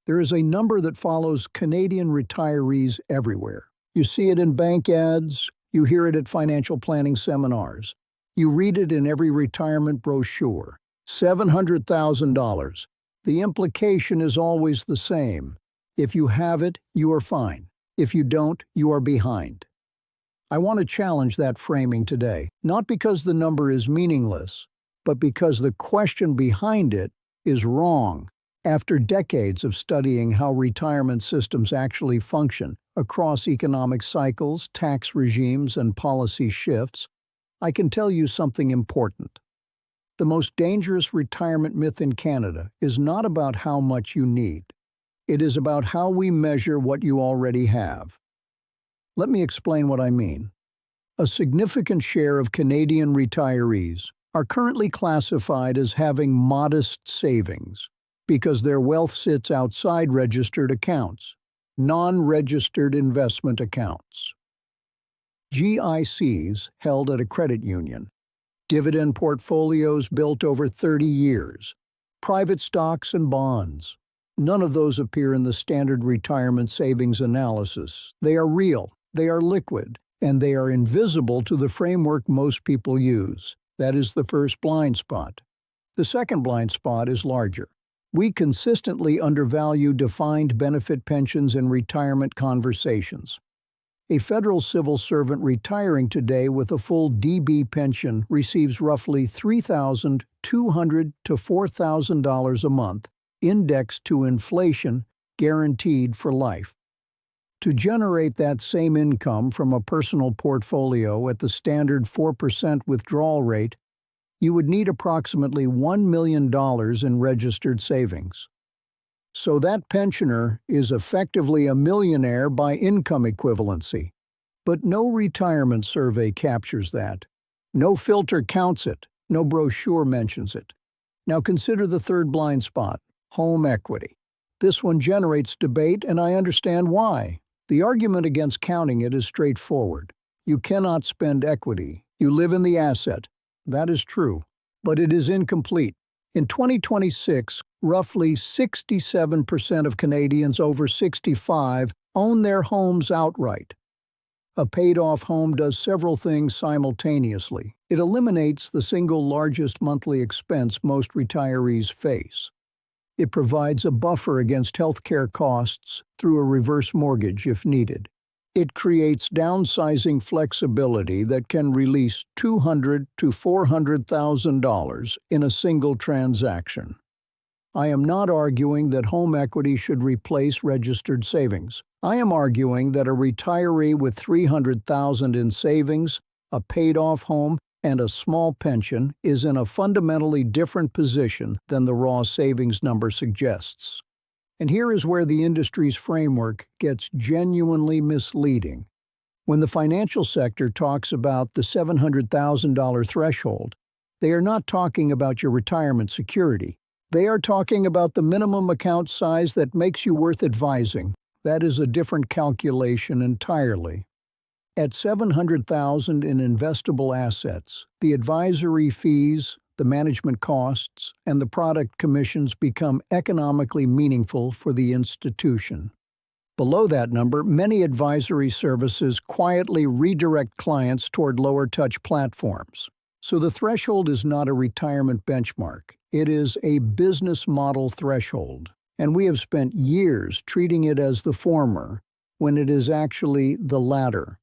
There is a number that follows Canadian retirees everywhere. You see it in bank ads, you hear it at financial planning seminars, you read it in every retirement brochure. $700,000. The implication is always the same. If you have it, you are fine. If you don't, you are behind. I want to challenge that framing today, not because the number is meaningless, but because the question behind it is wrong. After decades of studying how retirement systems actually function across economic cycles, tax regimes, and policy shifts, I can tell you something important. The most dangerous retirement myth in Canada is not about how much you need. It is about how we measure what you already have. Let me explain what I mean. A significant share of Canadian retirees are currently classified as having modest savings because their wealth sits outside registered accounts, non-registered investment accounts. GICs held at a credit union, dividend portfolios built over 30 years, private stocks and bonds. None of those appear in the standard retirement savings analysis. They are real, they are liquid, and they are invisible to the framework most people use. That is the first blind spot. The second blind spot is larger. We consistently undervalue defined benefit pensions in retirement conversations. A federal civil servant retiring today with a full DB pension receives roughly $3,200 to $4,000 a month, indexed to inflation, guaranteed for life. To generate that same income from a personal portfolio at the standard 4% withdrawal rate, you would need approximately $1 million in registered savings. So that pensioner is effectively a millionaire by income equivalency. But no retirement survey captures that. No filter counts it. No brochure mentions it. Now consider the third blind spot, home equity. This one generates debate, and I understand why. The argument against counting it is straightforward. You cannot spend equity. You live in the asset. That is true. But it is incomplete. In 2026, roughly 67% of Canadians over 65 own their homes outright. A paid-off home does several things simultaneously. It eliminates the single largest monthly expense most retirees face. It provides a buffer against healthcare costs through a reverse mortgage if needed. It creates downsizing flexibility that can release $200,000 to $400,000 in a single transaction. I am not arguing that home equity should replace registered savings. I am arguing that a retiree with $300,000 in savings, a paid-off home, and a small pension is in a fundamentally different position than the raw savings number suggests. And here is where the industry's framework gets genuinely misleading. When the financial sector talks about the $700,000 threshold, they are not talking about your retirement security. They are talking about the minimum account size that makes you worth advising. That is a different calculation entirely. At $700,000 in investable assets, the advisory fees, the management costs, and the product commissions become economically meaningful for the institution. Below that number, many advisory services quietly redirect clients toward lower-touch platforms. So the threshold is not a retirement benchmark. It is a business model threshold. And we have spent years treating it as the former, when it is actually the latter.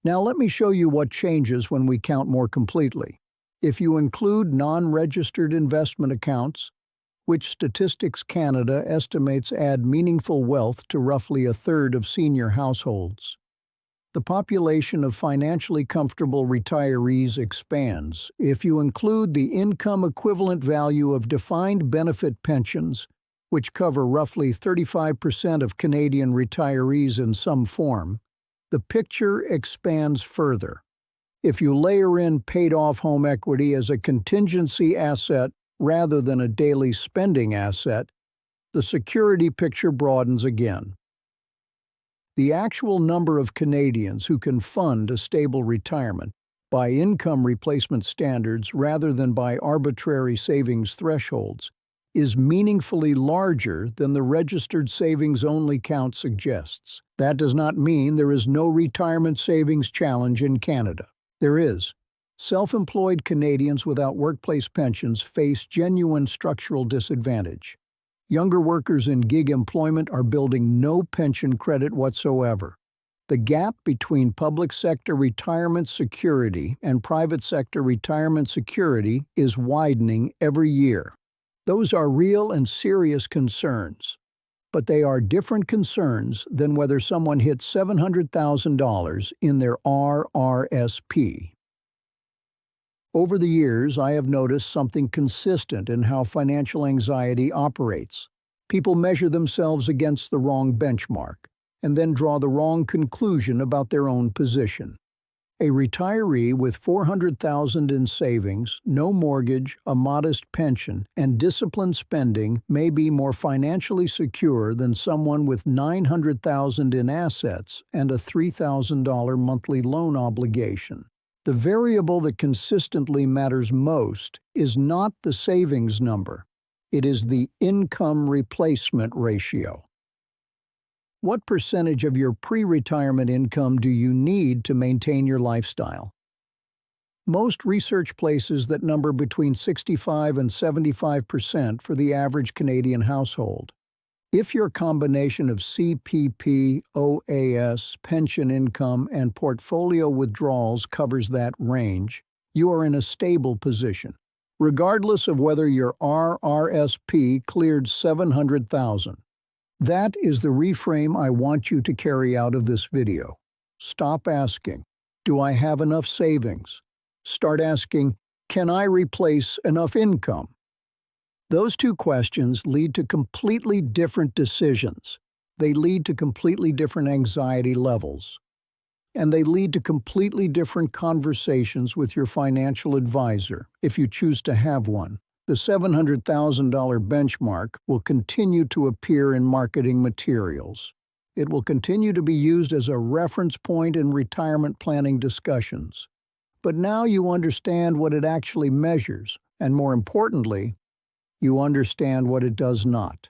Now let me show you what changes when we count more completely. If you include non-registered investment accounts, which Statistics Canada estimates add meaningful wealth to roughly a third of senior households, the population of financially comfortable retirees expands. If you include the income equivalent value of defined benefit pensions, which cover roughly 35% of Canadian retirees in some form, the picture expands further. If you layer in paid-off home equity as a contingency asset rather than a daily spending asset, the security picture broadens again. The actual number of Canadians who can fund a stable retirement by income replacement standards rather than by arbitrary savings thresholds is meaningfully larger than the registered savings-only count suggests. That does not mean there is no retirement savings challenge in Canada. There is. Self-employed Canadians without workplace pensions face genuine structural disadvantage. Younger workers in gig employment are building no pension credit whatsoever. The gap between public sector retirement security and private sector retirement security is widening every year. Those are real and serious concerns, but they are different concerns than whether someone hits $700,000 in their RRSP. Over the years, I have noticed something consistent in how financial anxiety operates. People measure themselves against the wrong benchmark, and then draw the wrong conclusion about their own position. A retiree with $400,000 in savings, no mortgage, a modest pension, and disciplined spending may be more financially secure than someone with $900,000 in assets and a $3,000 monthly loan obligation. The variable that consistently matters most is not the savings number. It is the income replacement ratio. What percentage of your pre-retirement income do you need to maintain your lifestyle? Most research places that number between 65 and 75% for the average Canadian household. If your combination of CPP, OAS, pension income, and portfolio withdrawals covers that range, you are in a stable position, regardless of whether your RRSP cleared $700,000. That is the reframe I want you to carry out of this video. Stop asking, "Do I have enough savings?" Start asking, "Can I replace enough income?" Those two questions lead to completely different decisions. They lead to completely different anxiety levels. And they lead to completely different conversations with your financial advisor, if you choose to have one. The $700,000 benchmark will continue to appear in marketing materials. It will continue to be used as a reference point in retirement planning discussions. But now you understand what it actually measures, and more importantly, you understand what it does not.